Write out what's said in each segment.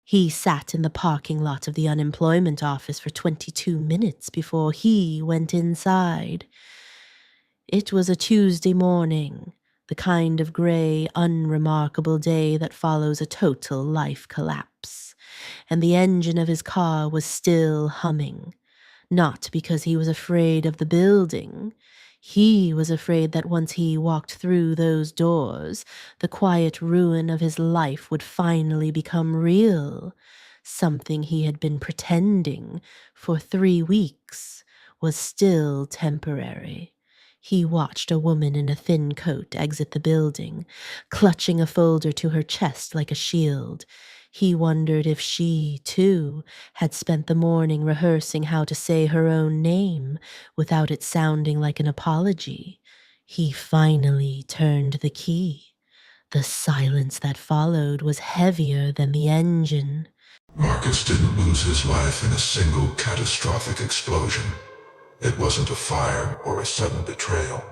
He sat in the parking lot of the unemployment office for 22 minutes before he went inside. It was a Tuesday morning, the kind of gray, unremarkable day that follows a total life collapse, and the engine of his car was still humming. Not because he was afraid of the building. He was afraid that once he walked through those doors, the quiet ruin of his life would finally become real. Something he had been pretending for 3 weeks was still temporary. He watched a woman in a thin coat exit the building, clutching a folder to her chest like a shield. He wondered if she, too, had spent the morning rehearsing how to say her own name without it sounding like an apology. He finally turned the key. The silence that followed was heavier than the engine. Marcus didn't lose his life in a single catastrophic explosion. It wasn't a fire or a sudden betrayal.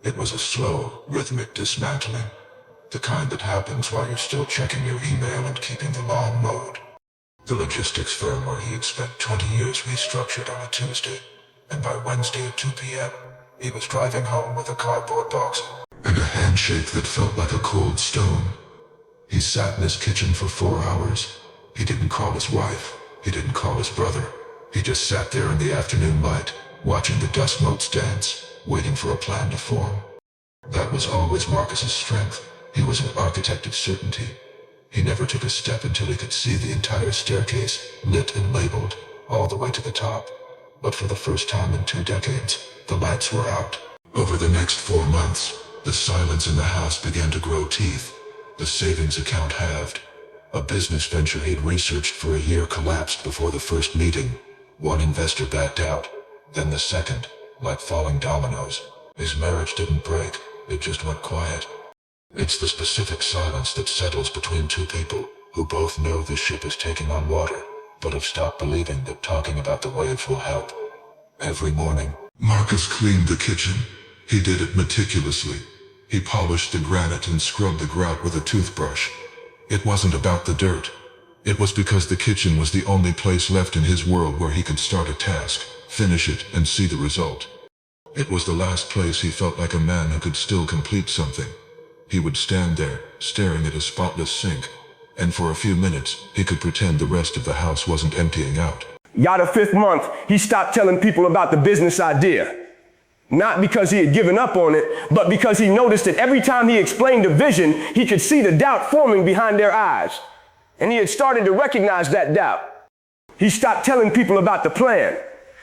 It was a slow, rhythmic dismantling. The kind that happens while you're still checking your email and keeping the law in mode. The logistics firm where he had spent 20 years restructured on a Tuesday, and by Wednesday at 2 p.m., he was driving home with a cardboard box and a handshake that felt like a cold stone. He sat in his kitchen for 4 hours. He didn't call his wife. He didn't call his brother. He just sat there in the afternoon light, watching the dust motes dance, waiting for a plan to form. That was always Marcus's strength. He was an architect of certainty. He never took a step until he could see the entire staircase, lit and labeled, all the way to the top. But for the first time in 2 decades, the lights were out. Over the next 4 months, the silence in the house began to grow teeth. The savings account halved. A business venture he'd researched for a year collapsed before the first meeting. One investor backed out, then the second, like falling dominoes. His marriage didn't break, it just went quiet. It's the specific silence that settles between 2 people who both know the ship is taking on water, but have stopped believing that talking about the waves will help. Every morning, Marcus cleaned the kitchen. He did it meticulously. He polished the granite and scrubbed the grout with a toothbrush. It wasn't about the dirt. It was because the kitchen was the only place left in his world where he could start a task, finish it, and see the result. It was the last place he felt like a man who could still complete something. He would stand there, staring at a spotless sink, and for a few minutes, he could pretend the rest of the house wasn't emptying out. Got a 5th month, he stopped telling people about the business idea. Not because he had given up on it, but because he noticed that every time he explained a vision, he could see the doubt forming behind their eyes. And he had started to recognize that doubt. He stopped telling people about the plan,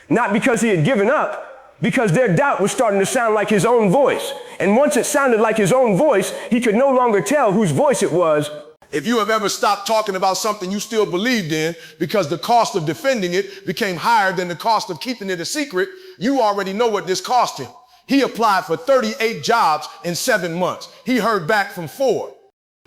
not because he had given up, because their doubt was starting to sound like his own voice. And once it sounded like his own voice, he could no longer tell whose voice it was. If you have ever stopped talking about something you still believed in because the cost of defending it became higher than the cost of keeping it a secret, you already know what this cost him. He applied for 38 jobs in 7 months. He heard back from 4.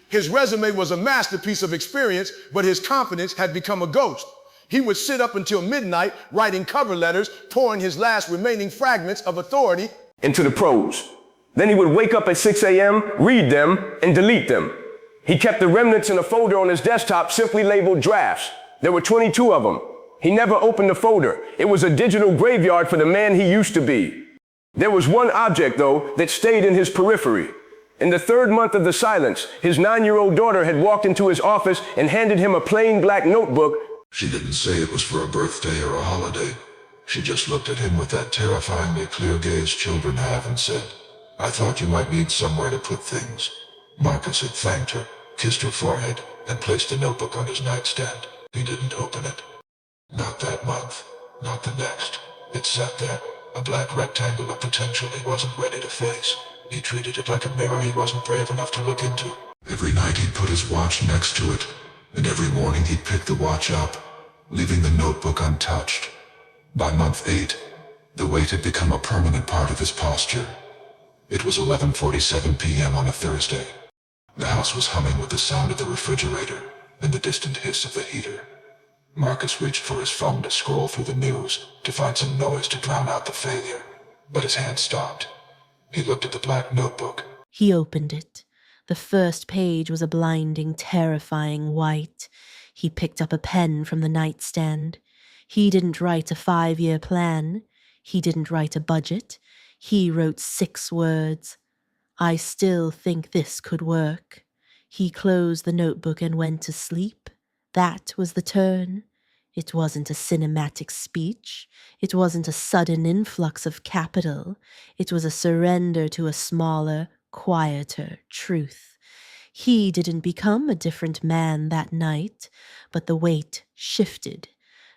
His resume was a masterpiece of experience, but his confidence had become a ghost. He would sit up until midnight writing cover letters, pouring his last remaining fragments of authority into the prose. Then he would wake up at 6 a.m., read them, and delete them. He kept the remnants in a folder on his desktop simply labeled drafts. There were 22 of them. He never opened the folder. It was a digital graveyard for the man he used to be. There was one object, though, that stayed in his periphery. In the 3rd month of the silence, his 9-year-old daughter had walked into his office and handed him a plain black notebook. She didn't say it was for a birthday or a holiday. She just looked at him with that terrifyingly clear gaze children have and said, "I thought you might need somewhere to put things." Marcus had thanked her, kissed her forehead, and placed the notebook on his nightstand. He didn't open it. Not that month, not the next. It sat there, a black rectangle of potential he wasn't ready to face. He treated it like a mirror he wasn't brave enough to look into. Every night he'd put his watch next to it, and every morning he'd pick the watch up, leaving the notebook untouched. By month 8, the weight had become a permanent part of his posture. It was 11:47 p.m. on a Thursday. The house was humming with the sound of the refrigerator and the distant hiss of the heater. Marcus reached for his phone to scroll through the news, to find some noise to drown out the failure. But his hand stopped. He looked at the black notebook. He opened it. The first page was a blinding, terrifying white. He picked up a pen from the nightstand. He didn't write a 5-year plan. He didn't write a budget. He wrote 6 words. I still think this could work. He closed the notebook and went to sleep. That was the turn. It wasn't a cinematic speech. It wasn't a sudden influx of capital. It was a surrender to a smaller, quieter truth. He didn't become a different man that night, but the weight shifted.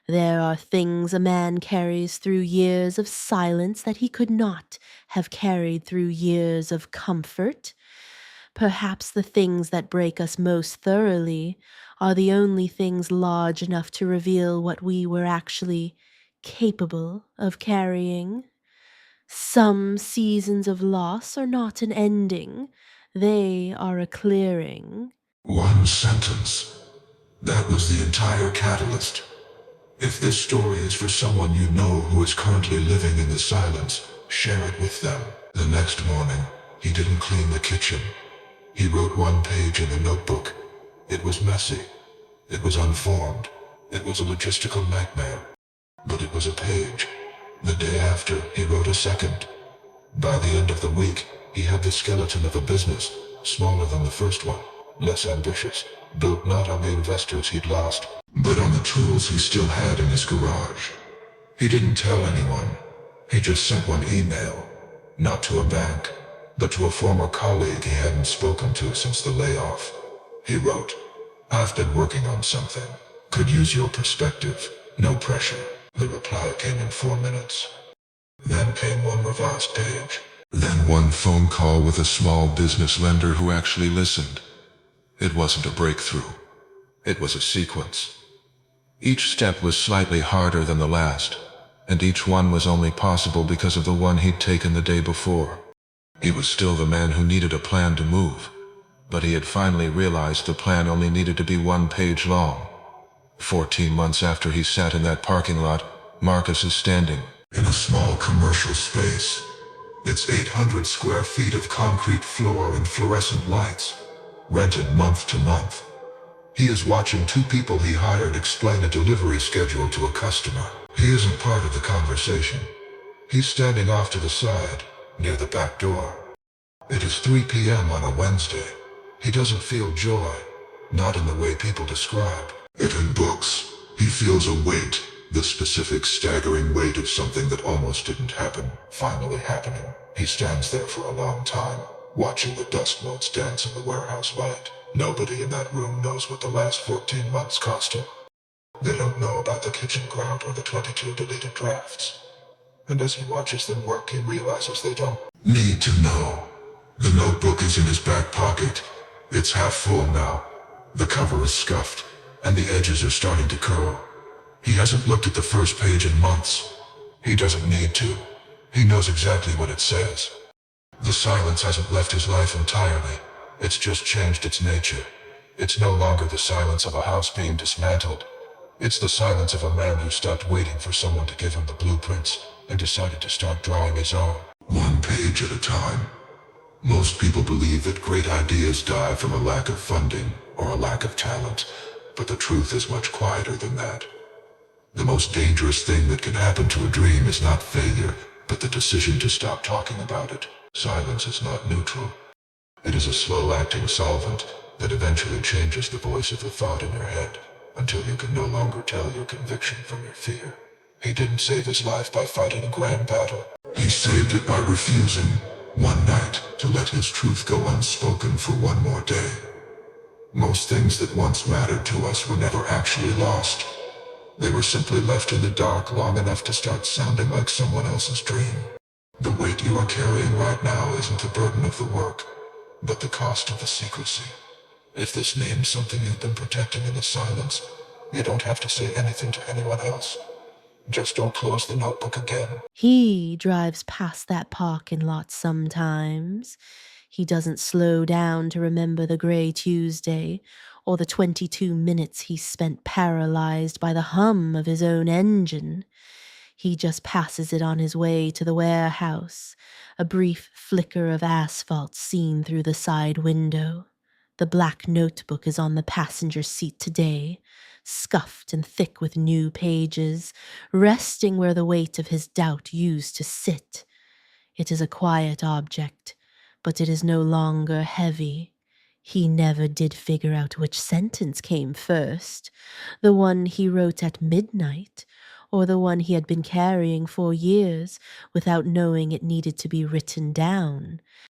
There are things a man carries through years of silence that he could not have carried through years of comfort. Perhaps the things that break us most thoroughly are the only things large enough to reveal what we were actually capable of carrying. Some seasons of loss are not an ending, they are a clearing. One sentence. That was the entire catalyst. If this story is for someone you know who is currently living in the silence, share it with them. The next morning, he didn't clean the kitchen. He wrote 1 page in a notebook. It was messy. It was unformed. It was a logistical nightmare. But it was a page. The day after, he wrote a second. By the end of the week, he had the skeleton of a business, smaller than the first one, less ambitious, built not on the investors he'd lost, but on the tools he still had in his garage. He didn't tell anyone. He just sent 1 email, not to a bank, but to a former colleague he hadn't spoken to since the layoff. He wrote, I've been working on something. Could use your perspective. No pressure. The reply came in 4 minutes. Then came 1 revised page. Then 1 phone call with a small business lender who actually listened. It wasn't a breakthrough. It was a sequence. Each step was slightly harder than the last, and each one was only possible because of the one he'd taken the day before. He was still the man who needed a plan to move, but he had finally realized the plan only needed to be 1 page long. 14 months after he sat in that parking lot, Marcus is standing in a small commercial space. It's 800 square feet of concrete floor and fluorescent lights, rented month to month. He is watching 2 people he hired explain a delivery schedule to a customer. He isn't part of the conversation. He's standing off to the side, near the back door. It is 3 p.m. on a Wednesday. He doesn't feel joy, not in the way people describe it in books. He feels a weight, the specific staggering weight of something that almost didn't happen, finally happening. He stands there for a long time, watching the dust motes dance in the warehouse light. Nobody in that room knows what the last 14 months cost him. They don't know about the kitchen grout or the 22 deleted drafts. And as he watches them work, he realizes they don't need to know. The notebook is in his back pocket. It's half full now. The cover is scuffed, and the edges are starting to curl. He hasn't looked at the first page in months. He doesn't need to. He knows exactly what it says. The silence hasn't left his life entirely. It's just changed its nature. It's no longer the silence of a house being dismantled. It's the silence of a man who stopped waiting for someone to give him the blueprints and decided to start drawing his own. 1 page at a time. Most people believe that great ideas die from a lack of funding or a lack of talent, but the truth is much quieter than that. The most dangerous thing that can happen to a dream is not failure, but the decision to stop talking about it. Silence is not neutral. It is a slow-acting solvent that eventually changes the voice of the thought in your head until you can no longer tell your conviction from your fear. He didn't save his life by fighting a grand battle. He saved it by refusing, one night, to let his truth go unspoken for 1 more day. Most things that once mattered to us were never actually lost. They were simply left in the dark long enough to start sounding like someone else's dream. The weight you are carrying right now isn't the burden of the work, but the cost of the secrecy. If this name's something you've been protecting in the silence, you don't have to say anything to anyone else. Just don't close the notebook again. He drives past that parking lot sometimes. He doesn't slow down to remember the gray Tuesday or the 22 minutes he spent paralyzed by the hum of his own engine. He just passes it on his way to the warehouse, a brief flicker of asphalt seen through the side window. The black notebook is on the passenger seat today, scuffed and thick with new pages, resting where the weight of his doubt used to sit. It is a quiet object, but it is no longer heavy. He never did figure out which sentence came first, the one he wrote at midnight, or the one he had been carrying for years without knowing it needed to be written down.